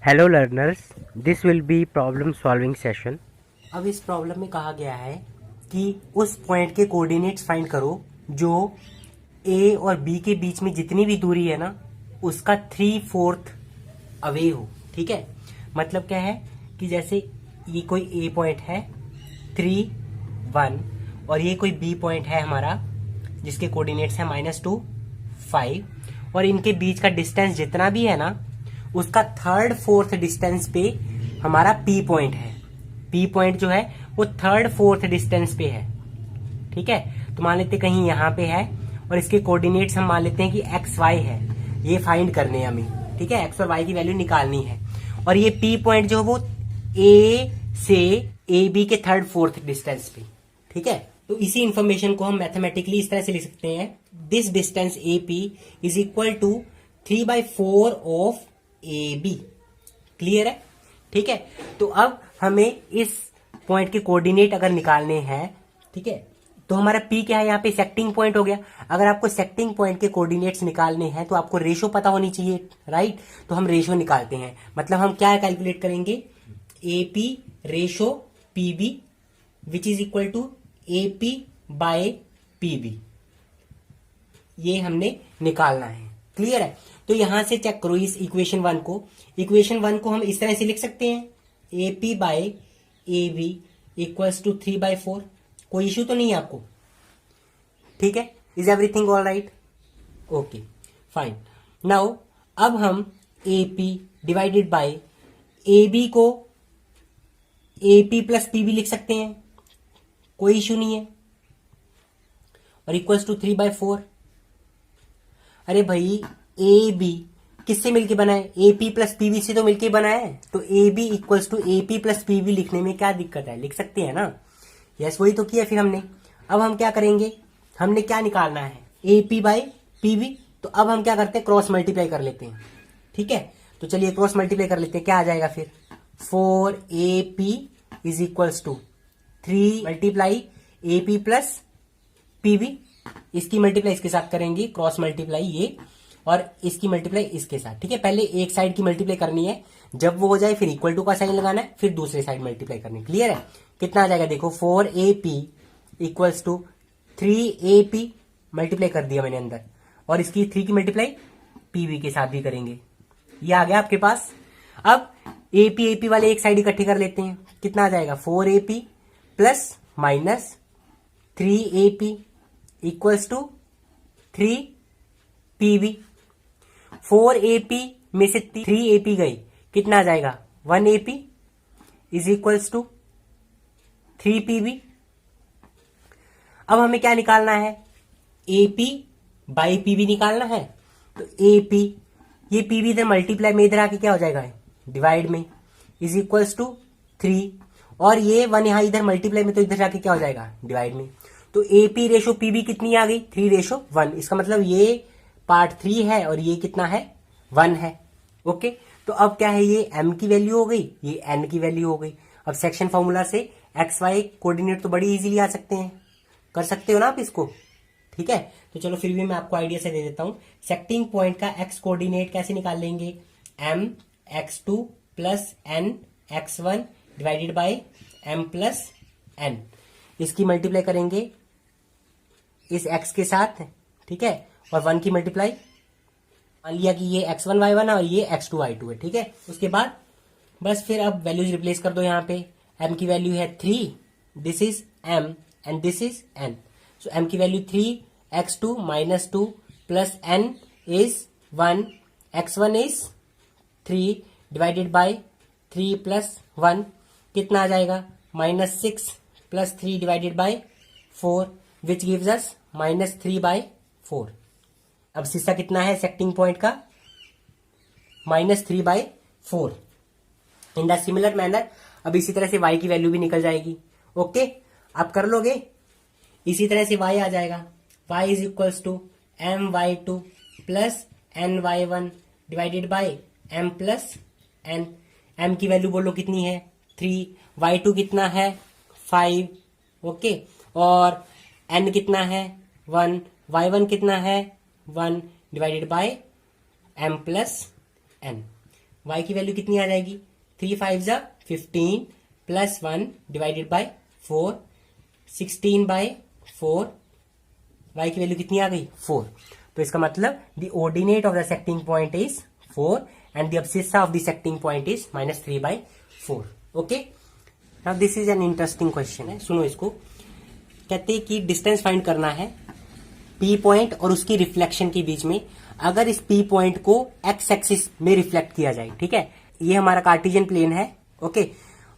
Hello learners, this will be problem solving session. अब इस problem में कहा गया है कि उस पॉइंट के कोऑर्डिनेट्स फाइंड करो जो ए और बी के बीच में जितनी भी दूरी है ना उसका 3/4 अवे हो। ठीक है, मतलब क्या है कि जैसे ये कोई ए पॉइंट है 3, 1 और ये कोई बी पॉइंट है हमारा जिसके कोऑर्डिनेट्स है -2, 5 और इनके बीच का डिस्टेंस जितना भी है ना उसका 3/4 डिस्टेंस पे हमारा पी पॉइंट है। पी पॉइंट जो है वो 3/4 डिस्टेंस पे है। ठीक है, तो मान लेते कहीं यहाँ पे है और इसके कोऑर्डिनेट्स हम मान लेते हैं कि एक्स वाई है। ये फाइंड करने हैं हमें। ठीक है, एक्स और वाई की वैल्यू निकालनी है और ये पी पॉइंट जो है वो ए से ए बी के 3/4 डिस्टेंस पे। ठीक है, तो इसी इंफॉर्मेशन को हम मैथमेटिकली इस तरह से लिख सकते हैं, this distance A P is equal to 3/4 of A B. Clear है? ठीक है, तो अब हमें इस पॉइंट के कोऑर्डिनेट अगर निकालने हैं, ठीक है, तो हमारा पी क्या है यहाँ पे सेक्टिंग पॉइंट हो गया। अगर आपको सेक्टिंग पॉइंट के कोऑर्डिनेट्स निकालने हैं तो आपको रेशो पता होनी चाहिए, राइट? तो हम रेशो निकालते हैं, मतलब हम क्या कैलकुलेट करेंगे, A P ratio P B which is equal to A P by P B. ये हमने निकालना है। क्लियर है? तो यहां से चेक करो इस इक्वेशन वन को। इक्वेशन वन को हम इस तरह से लिख सकते हैं, A P by A B equals to 3/4। कोई इश्यू तो नहीं है आपको? ठीक है, is everything all right? Okay fine. Now अब हम A P divided by A B को A P plus P B लिख सकते हैं, कोई इश्यू नहीं है, और इक्वल्स टू 3/4। अरे भाई ए बी किससे मिलके बना है? A P plus P B से तो मिलके बना है, तो A B equals to A P plus P B लिखने में क्या दिक्कत है? लिख सकते हैं ना। यस, वही तो किया फिर हमने। अब हम क्या करेंगे, हमने क्या निकालना है, A P by P B. तो अब हम क्या करते हैं, क्रॉस मल्टीप्लाई कर लेते हैं। ठीक है, तो चलिए क्रॉस मल्टीप्लाई कर लेते हैं, क्या आ जाएगा फिर, 4 AP is equals to 3 multiply A P plus P B. इसकी मल्टीप्लाई इसके साथ करेंगे, क्रॉस मल्टीप्लाई ये, और इसकी मल्टीप्लाई इसके साथ। ठीक है, पहले एक साइड की मल्टीप्लाई करनी है, जब वो हो जाए फिर इक्वल टू का साइन लगाना है, फिर दूसरे साइड मल्टीप्लाई करनी। क्लियर है? कितना आ जाएगा देखो, 4AP equals to 3AP multiply कर दिया मैंने अंदर, और इसकी 3 की मल्टीप्लाई पीबी के साथ भी करेंगे। ये आ गया आपके पास। अब एपी एपी वाले एक साइड इकट्ठे कर लेते हैं, कितना आ जाएगा, 4AP plus minus 3AP equals to 3PB। 4AP में से 3AP गई, कितना आ जाएगा, 1AP is equals to 3PB। अब हमें क्या निकालना है, AP बाई PB निकालना है। तो AP, ये PB इधर मल्टीप्लाई में इधर आके क्या हो जाएगा, डिवाइड में, इज इक्वल्स टू 3, और ये 1 यहां इधर मल्टीप्लाई में, तो इधर जाके क्या हो जाएगा, डिवाइड में। तो AP रेशो PB कितनी आ गई, 3/1। इसका मतलब ये पार्ट 3 है और ये कितना है, 1 है। ओके, तो अब क्या है, ये m की वैल्यू हो गई, ये n की वैल्यू हो गई। अब सेक्शन फॉर्मूला से एक्स वाई कोऑर्डिनेट तो बड़ी इजीली आ सकते हैं, कर सकते हो ना आप इसको। ठीक है, तो चलो फिर भी मैं आपको आइडिया से दे देता हूं। सेक्टिंग पॉइंट का एक्स कोऑर्डिनेट कैसे निकाल लेंगे, m x2 plus n x1 divided by m plus n। इसकी मल्टीप्लाई करेंगे इस x के साथ, ठीक है, और 1 की मल्टीप्लाई, मान लिया कि ये x1 y1 है और ये x2 y2 है। ठीक है, उसके बाद बस फिर अब वैल्यूज रिप्लेस कर दो। यहाँ पे m की वैल्यू है 3, this is m and this is n। So m की value 3, x2 minus 2 plus n is 1, x1 is 3 divided by 3 plus 1, कितना आ जाएगा, -6 plus 3 divided by 4 which gives us -3/4। अब हिस्सा कितना है सेक्टिंग पॉइंट का, -3/4। इन द सिमिलर मैनर अब इसी तरह से y की वैल्यू भी निकल जाएगी। ओके, आप कर लोगे, इसी तरह से y आ जाएगा, y is equals to my2 plus ny1 divided by m plus n। m की वैल्यू बोलो कितनी है, 3, y2 कितना है, 5, ओके, और n कितना है, 1, y1 कितना है, 1 divided by m plus n। y की वैल्यू कितनी आ जाएगी, 3 5 जा 15 plus 1 divided by 4, 16 by 4, y की वैल्यू कितनी आ गई 4। तो इसका मतलब the ordinate of the secting point is 4 and the abscissa of the secting point is -3/4। Okay, now this is an interesting question है, सुनो इसको। कहते हैं कि डिस्टेंस फाइंड करना है P पॉइंट और उसकी रिफ्लेक्शन के बीच में, अगर इस P पॉइंट को x एक्सिस में रिफ्लेक्ट किया जाए। ठीक है, ये हमारा कार्टेशियन प्लेन है। ओके,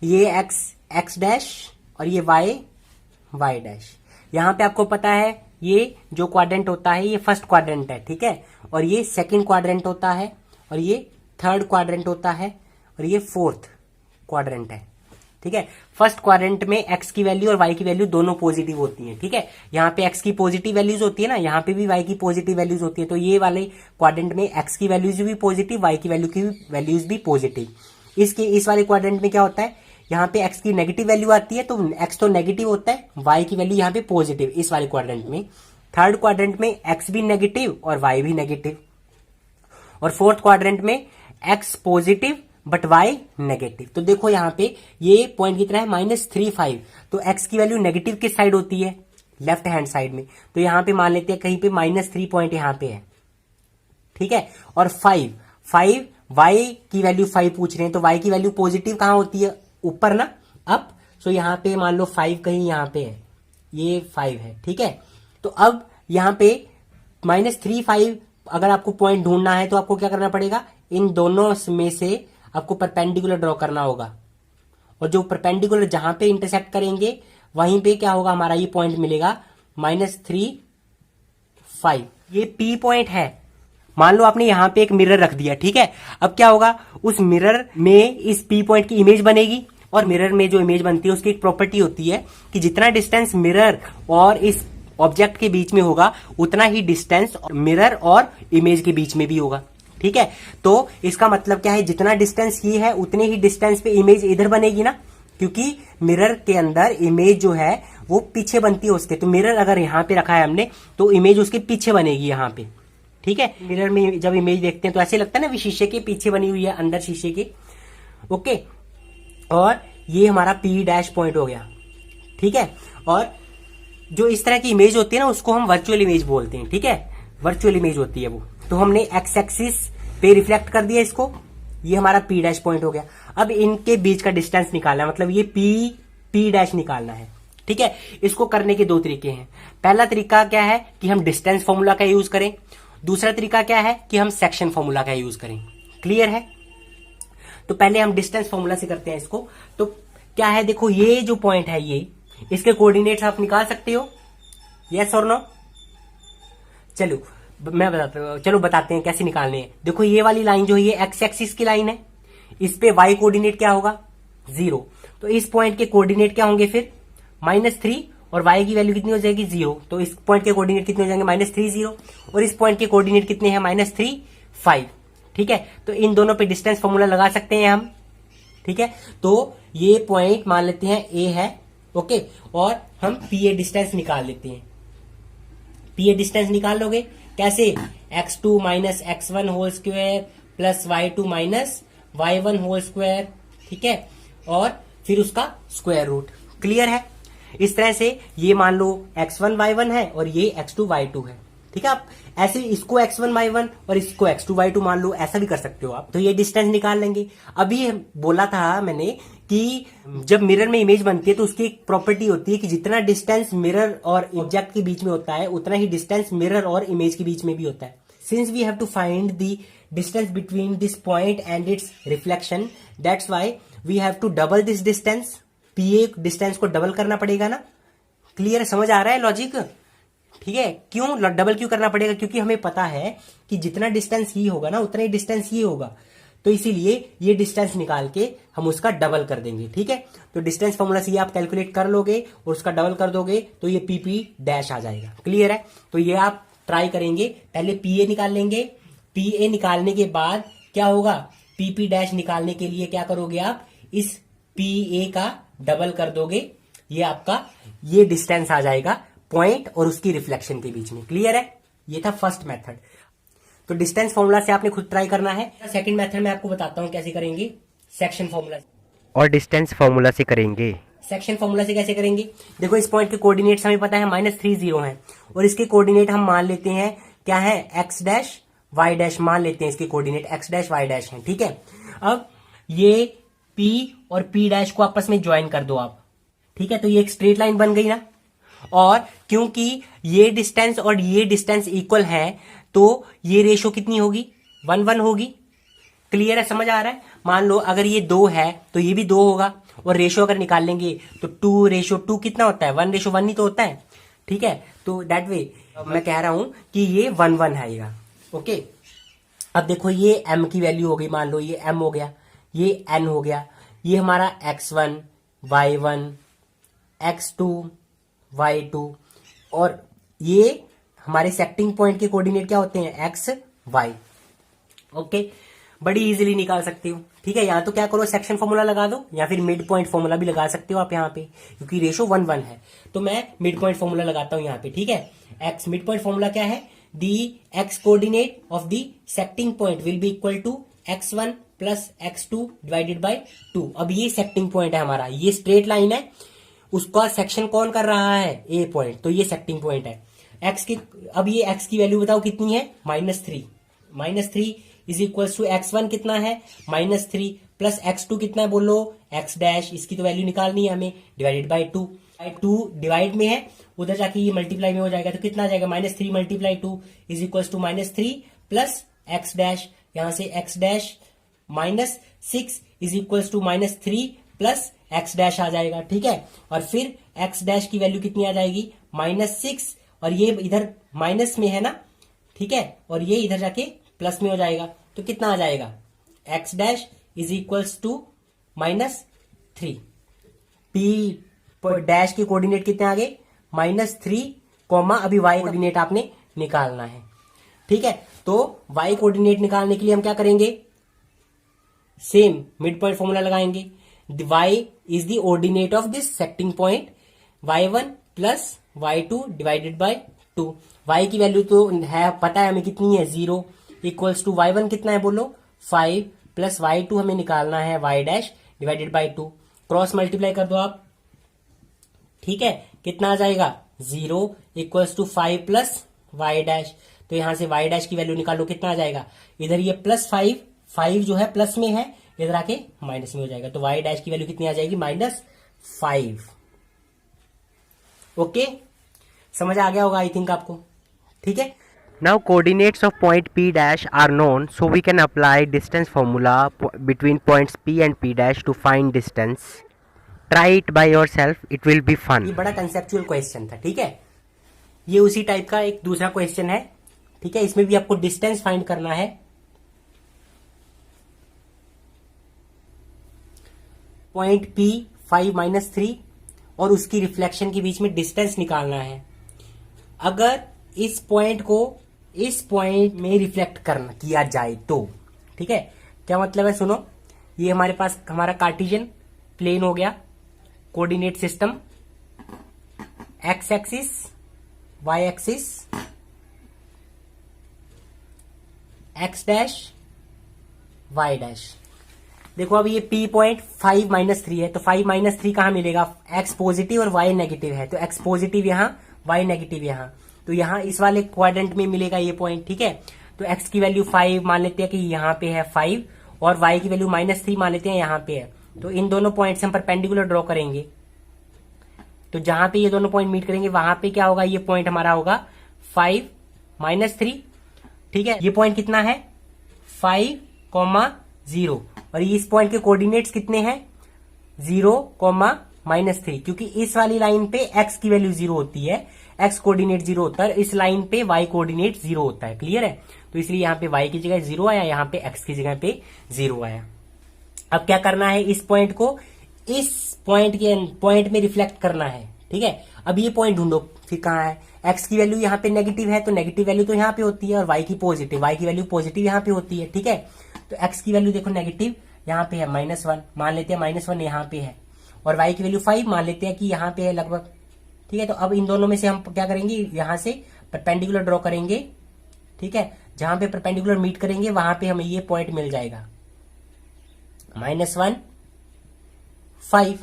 ये x डैश और ये y डैश। यहां पे आपको पता है ये जो क्वाड्रेंट होता है ये फर्स्ट क्वाड्रेंट है। ठीक है, और ये सेकंड क्वाड्रेंट होता है और ये थर्ड क्वाड्रेंट होता है और ये फोर्थ क्वाड्रेंट है। ठीक है, फर्स्ट क्वाड्रेंट में x की वैल्यू और y की वैल्यू दोनों पॉजिटिव होती हैं। ठीक है, यहाँ पे x की पॉजिटिव वैल्यूज होती है ना, यहाँ पे भी y की पॉजिटिव वैल्यूज होती है। तो ये वाले क्वाड्रेंट में x की वैल्यूज भी पॉजिटिव, y की वैल्यू की वैल्यूज भी पॉजिटिव। इस वाले क्वाड्रेंट में क्या होता है, यहाँ पे x की नेगेटिव वैल्यू आती है तो x तो नेगेटिव होता है, y की वैल्यू यहाँ पे पॉजिटिव इस वाले क्वाड्रेंट में। थर्ड क्वाड्रेंट में x भी नेगेटिव और y भी नेगेटिव, और फोर्थ क्वाड्रेंट में x positive but y negative. तो देखो यहाँ पे ये पॉइंट कितना है -3 5, तो x की वैल्यू नेगेटिव किस साइड होती है, लेफ्ट हैंड साइड में। तो यहाँ पे मान लेते हैं कहीं पे -3 पॉइंट यहाँ पे है। ठीक है, और 5 y की वैल्यू 5 पूछ रहे हैं, तो y की वैल्यू पॉजिटिव कहाँ होती है, ऊपर ना, अप। सो यहाँ पे मान लो 5 कहीं यहाँ पे है, ये 5 है। ठीक है, तो अब यहाँ पे -3 5 अगर आपको पॉइंट ढूंढना है तो आपको क्या करना पड़ेगा, इन दोनों में से आपको परपेंडिकुलर ड्रॉ करना होगा, और जो परपेंडिकुलर जहां पे इंटरसेक्ट करेंगे वहीं पे क्या होगा, हमारा ये पॉइंट मिलेगा -3 5। ये P पॉइंट है। मान लो आपने यहां पे एक मिरर रख दिया। ठीक है, अब क्या होगा, उस मिरर में इस P पॉइंट की इमेज बनेगी, और मिरर में जो इमेज बनती है उसकी एक प्रॉपर्टी होती है कि जितना डिस्टेंस मिरर और इस ऑब्जेक्ट के बीच में होगा उतना ही डिस्टेंस मिरर और इमेज के बीच में भी होगा। ठीक है, तो इसका मतलब क्या है, जितना डिस्टेंस ये है उतने ही डिस्टेंस पे इमेज इधर बनेगी ना, क्योंकि मिरर के अंदर इमेज जो है वो पीछे बनती है उसके। तो मिरर अगर यहाँ पे रखा है हमने तो इमेज उसके पीछे बनेगी यहाँ पे। ठीक है, मिरर में जब इमेज देखते हैं तो ऐसे लगता है ना भी शीशे के पीछे बनी हुई है, अंदर शीशे के। ओके, और ये हमारा P डैश पॉइंट हो गया। ठीक है, और जो इस तरह की इमेज होती है ना उसको हम वर्चुअल इमेज बोलते हैं। ठीक है, वर्चुअल इमेज होती है वो। तो हमने एक्स एक्सिस पे रिफ्लेक्ट कर दिया इसको, ये हमारा P डैश पॉइंट हो गया। अब इनके बीच का डिस्टेंस निकालना है, मतलब ये P डैश निकालना है। ठीक है, इसको करने के दो तरीके हैं। पहला तरीका क्या है कि हम डिस्टेंस फॉर्मूला का यूज करें, दूसरा तरीका क्या है कि हम सेक्शन फॉर्मूला का यूज करें। क्लियर है, तो पहले हम डिस्टेंस फॉर्मूला से करते हैं इसको। तो क्या है, देखो ये जो पॉइंट है ये, इसके कोऑर्डिनेट्स आप निकाल सकते हो, यस और नो। चलो मैं बताता हूं, चलो बताते हैं कैसे निकालने हैं। देखो ये वाली लाइन जो है ये एक्स एक्सिस की लाइन है, इस पे y कोऑर्डिनेट क्या होगा 0, तो इस पॉइंट के कोऑर्डिनेट क्या होंगे फिर -3, और y की वैल्यू कितनी हो जाएगी 0, तो इस पॉइंट के कोऑर्डिनेट कितने हो जाएंगे -3 0, और इस पॉइंट के कोऑर्डिनेट कितने हैं -3 5। ठीक है, तो इन दोनों पे डिस्टेंस फॉर्मूला लगा सकते हैं हम। ठीक है, तो ये पॉइंट मान लेते हैं A है। ओके, और हम PA डिस्टेंस निकाल लेते हैं। PA डिस्टेंस निकाल लोगे कैसे, x2 minus x1 whole square plus y2 minus y1 whole square. ठीक है, और फिर उसका स्क्वायर रूट। क्लियर है, इस तरह से ये मान लो x1 y1 है और ये x2 y2 है। ठीक है, आप ऐसे इसको x1 y1 और इसको x2 y2 मान लो, ऐसा भी कर सकते हो आप। तो ये डिस्टेंस निकाल लेंगे। अभी बोला था मैंने कि जब मिरर में इमेज बनती है तो उसकी एक प्रॉपर्टी होती है कि जितना डिस्टेंस मिरर और ऑब्जेक्ट के बीच में होता है उतना ही डिस्टेंस मिरर और इमेज के बीच में भी होता है। Since we have to find the distance between this point and its reflection, that's why we have to double this distance. PA distance को डबल करना पड़ेगा ना। क्लियर, समझ आ रहा है लॉजिक। ठीक है, क्यों डबल क्यों करना पड़ेगा, क्योंकि हमें पता है कि जितना डिस्टेंस ये होगा ना उतना ही डिस्टेंस ये होगा, तो इसीलिए ये डिस्टेंस निकाल के हम उसका डबल कर देंगे। ठीक है, तो डिस्टेंस फॉर्मूला से ये आप कैलकुलेट कर लोगे और उसका डबल कर दोगे तो ये PP डैश आ जाएगा। क्लियर है, तो ये आप ट्राई करेंगे। पहले PA निकाल लेंगे, PA निकालने के बाद क्या होगा, PP डैश निकालने के लिए क्या करोगे आप, इस PA का डबल कर दोगे, ये आपका ये डिस्टेंस आ जाएगा पॉइंट और उसकी रिफ्लेक्शन के बीच में। क्लियर है, ये था फर्स्ट मेथड। तो डिस्टेंस फॉर्मूला से आपने खुद ट्राई करना है। सेकंड मेथड में आपको बताता हूँ कैसे करेंगे, सेक्शन फॉर्मूला। और डिस्टेंस फॉर्मूला से करेंगे। सेक्शन फॉर्मूला से कैसे करेंगे, देखो इस पॉइंट के कोऑर्डिनेट्स हमें पता है -3 0 है, और इसके कोऑर्डिनेट हम मान लेते हैं क्या है, एक्स डैश वाई डैश मान लेते हैं, इसके coordinate X dash Y dash है। ठीक है, अब ये P और P डैश को आपस में ज्वाइन कर दो आप। ठीक है, तो ये एक स्ट्रेट लाइन बन गई ना, और क्योंकि ये डिस्टेंस और ये डिस्टेंस इक्वल है तो ये रेशो कितनी होगी, 1 1 होगी। क्लियर है, समझ आ रहा है। मान लो अगर ये 2 है तो ये भी 2 होगा, और रेशो अगर निकाल लेंगे तो 2:2 कितना होता है, 1:1 ही तो होता है। ठीक है, तो दैट वे मैं कह रहा हूं कि ये 1 1 है ये। ओके, अब देखो ये m की वैल्यू हो गई, मान लो ये m हो गया, ये n हो गया, ये हमारा x1 y1 x2 y2, और ये हमारे सेक्टिंग पॉइंट के कोऑर्डिनेट क्या होते हैं, x y। ओके, बड़ी इजीली निकाल सकते हो। ठीक है, यहाँ तो क्या करो, सेक्शन फॉर्मूला लगा दो, या फिर मिड पॉइंट फॉर्मूला भी लगा सकते हो आप यहाँ पे, क्योंकि रेशो 1 1 है। तो मैं मिड पॉइंट फॉर्मूला लगाता हूँ यहाँ पे। ठीक है, x मिड पॉइंट फॉर्मूला क्या है, the x coordinate of the secting point will be equal to x1 plus x2 divided by 2। अब ये सेक्टिंग पॉइंट है हमारा, ये स्ट्रेट लाइन है, उसका सेक्शन कौन कर रहा है, ए पॉइंट, तो ये सेक्टिंग पॉइंट है। x की, अब ये x की वैल्यू बताओ कितनी है, -3। -3 इज इक्वल टू x1 कितना है, -3 प्लस x2 कितना है बोलो, x डैश, इसकी तो वैल्यू निकालनी है हमें, डिवाइडेड बाई 2। 2 डिवाइड में है, उधर जाके ये मल्टीप्लाई में हो जाएगा, तो कितना आ जाएगा, -3 multiply 2 is equal to -3 plus x dash, यहां से x dash -6 is equal to -3 plus x dash आ जाएगा। ठीक है, और फिर x डैश की वैल्यू कितनी आ जाएगी, -6, और ये इधर माइनस में है ना। ठीक है, और ये इधर जाके प्लस में हो जाएगा, तो कितना आ जाएगा, x dash is equals to -3। p dash के कोऑर्डिनेट कितने आ गए, -3, अभी y कोऑर्डिनेट आपने निकालना है। ठीक है, तो y कोऑर्डिनेट निकालने के लिए हम क्या करेंगे, सेम मिड पॉइंट फॉर्मूला लगाएंगे। y is the ordinate of this secting point, y1 plus y2 divided by 2। y की वैल्यू तो है पता है हमें कितनी है, 0 इक्वल्स टू y1 कितना है बोलो, 5 प्लस y2 हमें निकालना है y dash divided by 2। Cross multiply कर दो आप। ठीक है, कितना आ जाएगा, 0 equals to 5 plus y dash, तो यहां से y डैश की वैल्यू निकालो, कितना आ जाएगा, इधर ये +5 जो है प्लस में है, इधर आके माइनस में हो जाएगा, तो y डैश की वैल्यू कितनी आ जाएगी, -5। ओके, समझ आ गया होगा आई थिंक आपको। ठीक है, Now coordinates of point P dash are known, so we can apply distance formula between points P and P dash to find distance. Try it by yourself, it will be fun. ये बड़ा conceptual question था। ठीक है, ये उसी type का एक दूसरा क्वेश्चन है। ठीक है, इसमें भी आपको डिस्टेंस फाइंड करना है। पॉइंट P 5-3 और उसकी रिफ्लेक्शन के बीच में डिस्टेंस निकालना है। अगर इस पॉइंट को इस पॉइंट में रिफ्लेक्ट करना किया जाए तो, ठीक है, क्या मतलब है, सुनो, ये हमारे पास हमारा कार्टेशियन प्लेन हो गया, coordinate system, X axis, Y axis, X dash, Y dash. देखो अब ये P पॉइंट 5-3 है, तो 5-3 कहां मिलेगा, एक्स पॉजिटिव और वाई नेगेटिव है, तो एक्स पॉजिटिव यहां, वाई नेगेटिव यहां, तो यहां इस वाले क्वाड्रेंट में मिलेगा ये पॉइंट। ठीक है, तो x की वैल्यू 5 मान लेते हैं कि यहां पे है 5, और y की वैल्यू -3 मान लेते हैं यहां पे है, तो इन दोनों पॉइंट से हम परपेंडिकुलर ड्रॉ करेंगे, तो जहां पे ये दोनों पॉइंट मीट करेंगे वहां पे क्या होगा, ये पॉइंट हमारा होगा 5-3। ठीक है, ये पॉइंट कितना है, 5, 0, और इस पॉइंट के कोऑर्डिनेट्स कितने हैं, 0, -3, क्योंकि इस वाली लाइन पे x की वैल्यू 0 होती है, x कोऑर्डिनेट 0 होता है, इस लाइन पे y कोऑर्डिनेट 0 होता है। क्लियर है, तो इसलिए यहाँ पे y की जगह 0 आया, यहाँ पे x की जगह पे 0 आया। अब क्या करना है, इस पॉइंट को इस पॉइंट में रिफ्लेक्ट करना है। ठीक है, अब ये पॉइंट ढूंढो फिर कहाँ है, x की वैल्यू यहाँ पे नेगेटिव है, तो नेगेटिव वैल्यू तो यहाँ पे होती है, और y की पॉजिटिव, y की वैल्यू पॉजिटिव यहाँ पे होती है। ठीक है, तो x की वैल्यू देखो नेगेटिव यहाँ पे है, -1 मान लेते हैं, -1 यहाँ पे है, और y की वैल्यू 5 मान लेते हैं कि यहाँ पे है लगभग। ठीक है, तो अब इन दोनों में से हम क्या करेंगे, यहां से परपेंडिकुलर ड्रॉ करेंगे। ठीक है, जहां पे परपेंडिकुलर मीट करेंगे वहां पे हमें ये पॉइंट मिल जाएगा -1 5।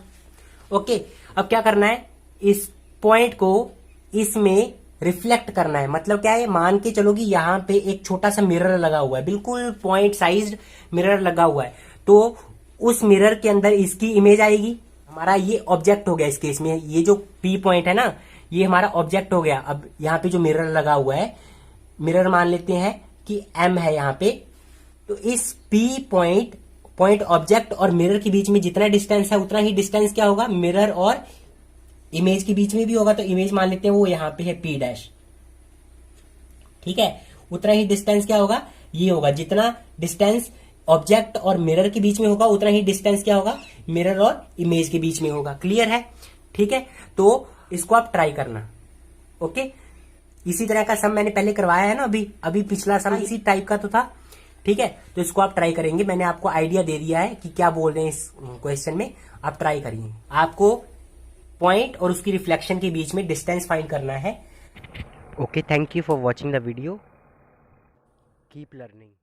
ओके, अब क्या करना है, इस पॉइंट को इसमें रिफ्लेक्ट करना है। मतलब क्या है, मान के चलो कि यहां पे एक छोटा सा मिरर लगा हुआ है, बिल्कुल पॉइंट साइज्ड मिरर लगा हुआ है, तो उस मिरर के अंदर इसकी इमेज आएगी। हमारा ये ऑब्जेक्ट हो गया इस केस में, ये जो पी पॉइंट है ना, ये हमारा ऑब्जेक्ट हो गया। अब यहाँ पे जो मिरर लगा हुआ है, मिरर मान लेते हैं कि एम है यहाँ पे, तो इस पी पॉइंट ऑब्जेक्ट और मिरर के बीच में जितना डिस्टेंस है उतना ही डिस्टेंस क्या होगा, मिरर और इमेज के बीच में भी होगा। तो इमेज मान लेते हैं वो यहां पे है पी डैश, ठीक है। उतना ही डिस्टेंस क्या होगा, ये होगा। जितना डिस्टेंस ऑब्जेक्ट और मिरर के बीच में होगा उतना ही डिस्टेंस क्या होगा, मिरर और इमेज के बीच में होगा। क्लियर है, ठीक है। तो इसको आप ट्राई करना। ओके, इसी तरह का सम मैंने पहले करवाया है ना, अभी पिछला सम इसी टाइप का तो था, ठीक है। तो इसको आप ट्राई करेंगे, मैंने आपको आइडिया दे दिया है कि क्या बोल रहे हैं इस क्वेश्चन में, आप ट्राई करिए। आपको पॉइंट और उसकी रिफ्लेक्शन के बीच में डिस्टेंस फाइंड करना है। Okay, thank you for watching the video. Keep learning.